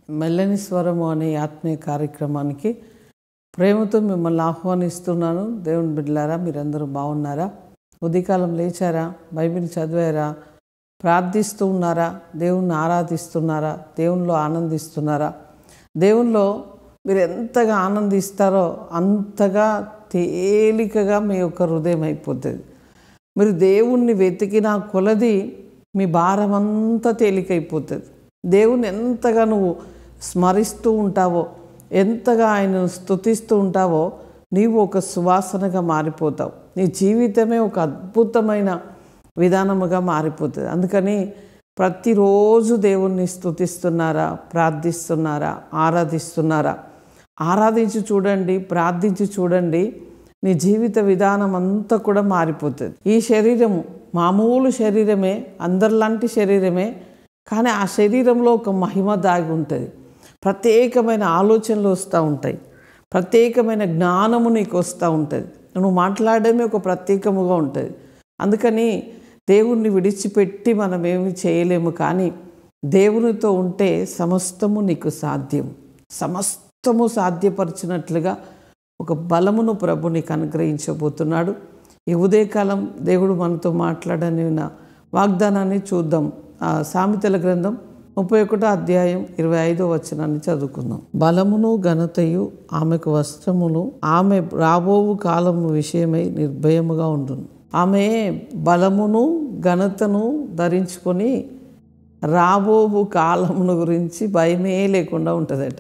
మెల్లని స్వరము అనే ఆత్మీయ కార్యక్రమానికి ప్రేమతో మిమ్మల్ని ఆహ్వానిస్తున్నాను. దేవుని బిడ్డలారా, మీరందరూ బాగున్నారా? ఉదయకాలం లేచారా? బైబిల్ చదివారా? ప్రార్థిస్తూ ఉన్నారా? దేవుణ్ణి ఆరాధిస్తున్నారా? దేవునిలో ఆనందిస్తున్నారా? దేవునిలో మీరు ఎంతగా ఆనందిస్తారో అంతగా తేలికగా మీ యొక్క హృదయం అయిపోతుంది. మీరు దేవుణ్ణి వెతికిన కొలది మీ భారం అంతా తేలికైపోతుంది. దేవుని ఎంతగా నువ్వు స్మరిస్తూ ఉంటావో, ఎంతగా ఆయన స్తుతిస్తూ ఉంటావో, నీవు ఒక సువాసనగా మారిపోతావు. నీ జీవితమే ఒక అద్భుతమైన విధానముగా మారిపోతుంది. అందుకని ప్రతిరోజు దేవుణ్ణి స్తుతిస్తున్నారా? ప్రార్థిస్తున్నారా? ఆరాధిస్తున్నారా? ఆరాధించి చూడండి, ప్రార్థించి చూడండి, నీ జీవిత విధానం అంతా కూడా మారిపోతుంది. ఈ శరీరము మామూలు శరీరమే, అందరిలాంటి శరీరమే, కానీ ఆ శరీరంలో ఒక మహిమ దాగి ఉంటుంది. ప్రత్యేకమైన ఆలోచనలు వస్తూ ఉంటాయి, ప్రత్యేకమైన జ్ఞానము నీకు వస్తూ ఉంటుంది. నువ్వు మాట్లాడడమే ఒక ప్రత్యేకముగా ఉంటుంది. అందుకని దేవుణ్ణి విడిచిపెట్టి మనం ఏమి చేయలేము, కానీ దేవునితో ఉంటే సమస్తము నీకు సాధ్యం. సమస్తము సాధ్యపరిచినట్లుగా ఒక బలమును ప్రభు నీకు అనుగ్రహించబోతున్నాడు. ఈ ఉదయకాలం దేవుడు మనతో మాట్లాడని వాగ్దానాన్ని చూద్దాం. సామెతల గ్రంథం 31వ అధ్యాయం 25వ వచనాన్ని చదువుకుందాం. బలమును ఘనతయు ఆమెకు వస్త్రములు, ఆమె రాబోవు కాలము విషయమై నిర్భయముగా ఉండును. ఆమె బలమును ఘనతను ధరించుకొని రాబోవు కాలమును గురించి భయమే లేకుండా ఉంటుందట.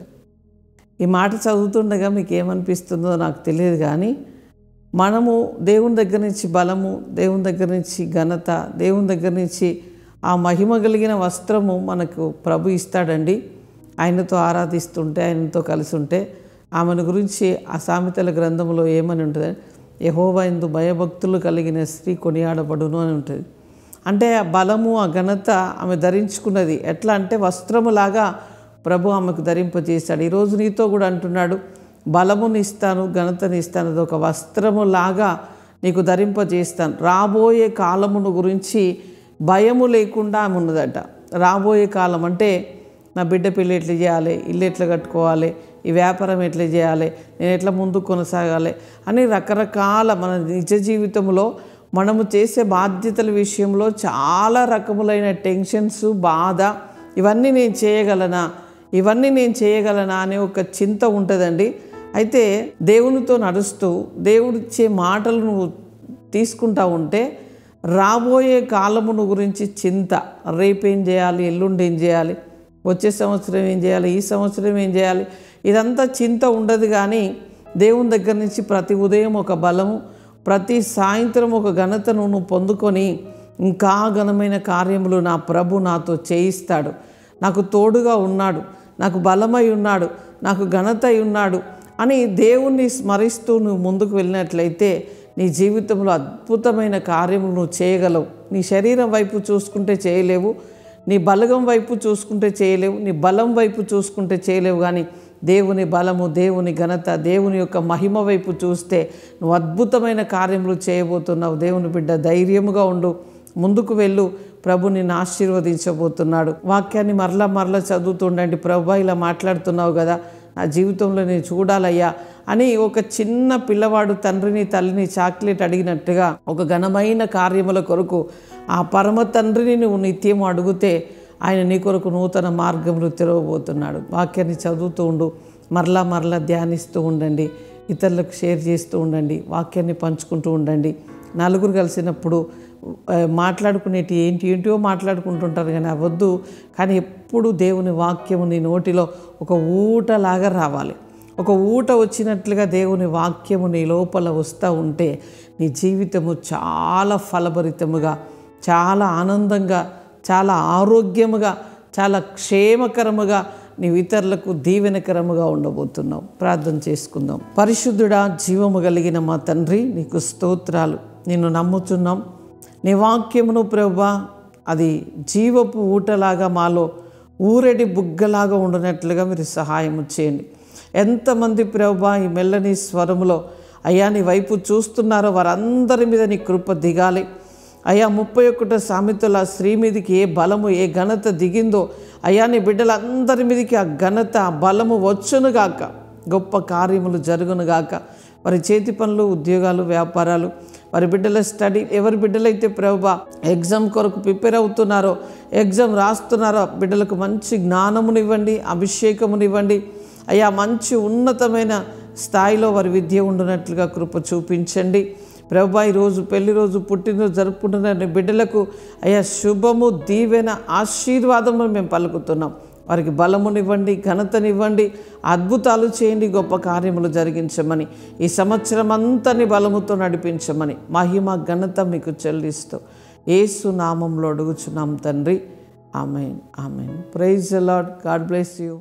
ఈ మాట చదువుతుండగా మీకు ఏమనిపిస్తుందో నాకు తెలియదు, కానీ మనము దేవుని దగ్గర నుంచి బలము, దేవుని దగ్గర నుంచి ఘనత, దేవుని దగ్గర నుంచి ఆ మహిమ కలిగిన వస్త్రము మనకు ప్రభు ఇస్తాడండి. ఆయనతో ఆరాధిస్తుంటే, ఆయనతో కలిసి ఉంటే. ఆమెను గురించి ఆ సామెతల గ్రంథంలో ఏమని ఉంటుంది? యెహోవా యందు భయభక్తులు కలిగిన స్త్రీ కొనియాడబడును అని ఉంటుంది. అంటే ఆ బలము, ఆ ఘనత ఆమె ధరించుకున్నది. ఎట్లా అంటే వస్త్రములాగా ప్రభు ఆమెకు ధరింపజేశాడు. ఈరోజు నీతో కూడా అంటున్నాడు, బలముని ఇస్తాను, ఘనతని ఇస్తాను, అది ఒక వస్త్రములాగా నీకు ధరింపజేస్తాను. రాబోయే కాలమును గురించి భయము లేకుండా ఆమె ఉన్నదట. రాబోయే కాలం అంటే నా బిడ్డ పెళ్ళి ఎట్లా చేయాలి, ఇల్లు ఎట్లా కట్టుకోవాలి, ఈ వ్యాపారం ఎట్లా చేయాలి, నేను ఎట్లా ముందుకు కొనసాగాలి అని రకరకాల మన నిజ జీవితంలో మనము చేసే బాధ్యతల విషయంలో చాలా రకములైన టెన్షన్స్, బాధ, ఇవన్నీ నేను చేయగలనా అనే ఒక చింత ఉంటుందండి. అయితే దేవునితో నడుస్తూ దేవుడిచ్చే మాటలు నువ్వు తీసుకుంటా ఉంటే రాబోయే కాలమును గురించి చింత, రేపేం చేయాలి, ఎల్లుండి ఏం చేయాలి, వచ్చే సంవత్సరం ఏం చేయాలి, ఈ సంవత్సరం ఏం చేయాలి, ఇదంతా చింత ఉండదు. కానీ దేవుని దగ్గర నుంచి ప్రతి ఉదయం ఒక బలము, ప్రతి సాయంత్రం ఒక ఘనతను నువ్వు పొందుకొని ఇంకా ఘనమైన కార్యములు నా ప్రభు నాతో చేయిస్తాడు, నాకు తోడుగా ఉన్నాడు, నాకు బలమై ఉన్నాడు, నాకు ఘనత అయి ఉన్నాడు అని దేవుణ్ణి స్మరిస్తూ నువ్వు ముందుకు వెళ్ళినట్లయితే నీ జీవితంలో అద్భుతమైన కార్యములు నువ్వు చేయగలవు. నీ శరీరం వైపు చూసుకుంటే చేయలేవు, నీ బలగం వైపు చూసుకుంటే చేయలేవు, నీ బలం వైపు చూసుకుంటే చేయలేవు, కానీ దేవుని బలము, దేవుని ఘనత, దేవుని యొక్క మహిమ వైపు చూస్తే నువ్వు అద్భుతమైన కార్యములు చేయబోతున్నావు. దేవుని బిడ్డ, ధైర్యముగా ఉండు, ముందుకు వెళ్ళు. ప్రభు నిన్ను ఆశీర్వదించబోతున్నాడు. వాక్యాన్ని మరలా చదువుతుండండి. ప్రభు ఇలా మాట్లాడుతున్నావు కదా, నా జీవితంలో నేను చూడాలయ్యా అని ఒక చిన్న పిల్లవాడు తండ్రిని తల్లిని చాక్లెట్ అడిగినట్టుగా ఒక ఘనమైన కార్యముల కొరకు ఆ పరమ తండ్రిని నువ్వు నిత్యం అడిగితే ఆయన నీ కొరకు నూతన మార్గములు తెరవబోతున్నాడు. వాక్యాన్ని చదువుతూ ఉండు, మరలా ధ్యానిస్తూ ఉండండి, ఇతరులకు షేర్ చేస్తూ ఉండండి, వాక్యాన్ని పంచుకుంటూ ఉండండి. నలుగురు కలిసినప్పుడు మాట్లాడుకునేటి ఏంటియో మాట్లాడుకుంటుంటారు, కానీ అవద్దు. కానీ ఎప్పుడు దేవుని వాక్యము నీ నోటిలో ఒక ఊటలాగా రావాలి. ఒక ఊట వచ్చినట్లుగా దేవుని వాక్యము నీ లోపల వస్తూ ఉంటే నీ జీవితము చాలా ఫలభరితముగా, చాలా ఆనందంగా, చాలా ఆరోగ్యముగా, చాలా క్షేమకరముగా, నీవు ఇతరులకు దీవెనకరముగా ఉండబోతున్నావు. ప్రార్థన చేసుకుందాం. పరిశుద్ధుడా, జీవము కలిగిన మా తండ్రి, నీకు స్తోత్రాలు. నిన్ను నమ్ముతున్నాం. నీ వాక్యమును ప్రభువా, అది జీవపు ఊటలాగా మాలో ఊరెడి బుగ్గలాగా ఉండనట్లుగా మీరు సహాయం చేయండి. ఎంతమంది ప్రభువా ఈ మెల్లని స్వరములో అయ్యా నీ వైపు చూస్తున్నారో వారందరి మీద నీ కృప దిగాలి. అయ్యా 31 సామెతల స్త్రీ మీదకి ఏ బలము ఏ ఘనత దిగిందో అయ్యా నీ బిడ్డలందరి మీదకి ఆ ఘనత ఆ బలము వచ్చునుగాక, గొప్ప కార్యములు జరుగునుగాక. వారి చేతి పనులు, ఉద్యోగాలు, వ్యాపారాలు, వారి బిడ్డల స్టడీ, ఎవరి బిడ్డలైతే ప్రభువా ఎగ్జామ్ కొరకు ప్రిపేర్ అవుతున్నారో, ఎగ్జామ్ రాస్తున్నారో బిడ్డలకు మంచి జ్ఞానమునివ్వండి, అభిషేకమునివ్వండి. అయ్యా మంచి ఉన్నతమైన స్థాయిలో వారి విద్య ఉండునట్లుగా కృప చూపించండి ప్రభువా. ఈరోజు పెళ్లి రోజు, పుట్టినరోజు జరుపుకుంటున్న బిడ్డలకు అయ్యా శుభము, దీవెన, ఆశీర్వాదము మేము పలుకుతున్నాం. వారికి బలమునివ్వండి, ఘనతనివ్వండి, అద్భుతాలు చేయండి, గొప్ప కార్యములు జరిగించమని, ఈ సంవత్సరం అంతని బలముతో నడిపించమని మహిమ ఘనత మీకు చెల్లిస్తూ యేసు నామంలో అడుగుచున్నాం తండ్రి. Amen, amen. Praise the Lord. God bless you.